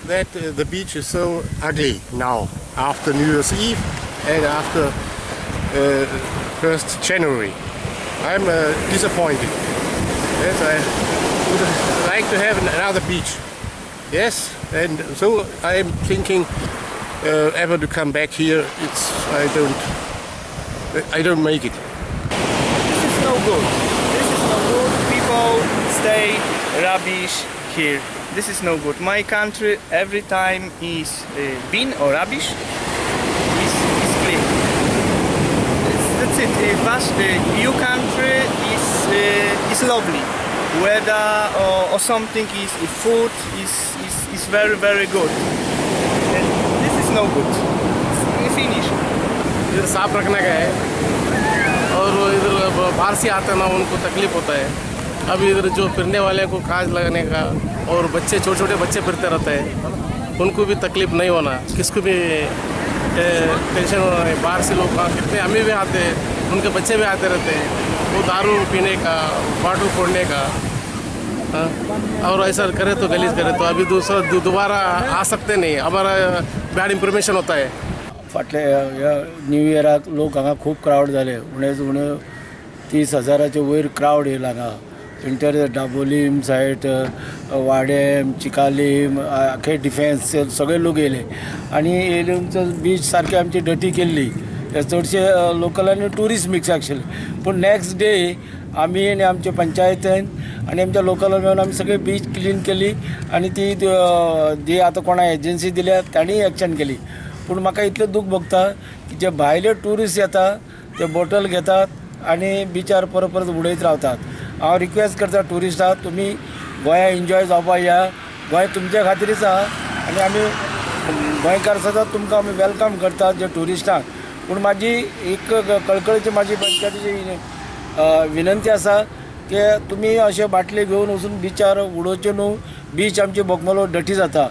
that the beach is so ugly now after New Year's Eve and after 1st January. I'm disappointed. Yes, I would like to have another beach. Yes, and so I'm thinking ever to come back here. I don't make it. This is no good. This is no good. People stay rubbish here. This is no good. My country every time is bin or rubbish is clean. That's it. Your country is lovely. Weather or something is food is very good. And this is no good. Finish. इधर साफ रखने का है और इधर बाहर से आते ना उनको तकलीफ होता है। अब इधर जो फिरने वाले को काज लगने का और बच्चे छोटे छोटे बच्चे फिरते रहते हैं उनको भी तकलीफ नहीं होना, किसको भी टेंशन होना है। बाहर से लोग कितने अमीर भी आते हैं, उनके बच्चे भी आते रहते हैं, वो दारू पीने का, बॉटल फोड़ने का। और ऐसा करे तो गलीज करे तो अभी दोबारा आ सकते नहीं, हमारा बैड इंफॉर्मेशन होता है। फाटल्या न्यू इयराक लोक हांगा खूब क्रावड जाले, उणे 30,000च्या वयर क्रावड येयला हांगा। इंटर दाबोलीम सायड, वाडेम, चिकालीम, आखे डिफेन्स सगळे लोक येयले आनी येयले बीच सारकी आमची डटी केल्ली। चडशे लोकल आनी ट्युरिस्ट मिक्स आशिल्ले, पूण नेक्स्ट डे आमी आनी आमचे पंचायतीन आनी आमच्या लोकलान मेळून आमी सगळी बीच क्लीन केली आनी ती जी आतां कोणा एजन्सी दिल्या तांणी एक्शन केली। पूण म्हाका इतलें दूख भोगता की जे भायले ट्युरिस्ट येता ते बॉटल घेतात आनी बिचार परत उडयत रावतात। हांव रिक्वेस्ट करता ट्युरिस्टाक, तुमी गोंया एन्जॉय जावपाक या, गोंय तुमच्या खातीरच आहा आनी आमी गोंयकार सदां तुमकां आमी वेलकम करतात जे ट्युरिस्टांक। पूण म्हाजी एक कळकळीची म्हाजी पंचायतीची विनंती आसा की तुमी अशे बाटले घेवन वचून बिचार उडोवचे न्हू। बीच आमची बोगमालो डटी जाता।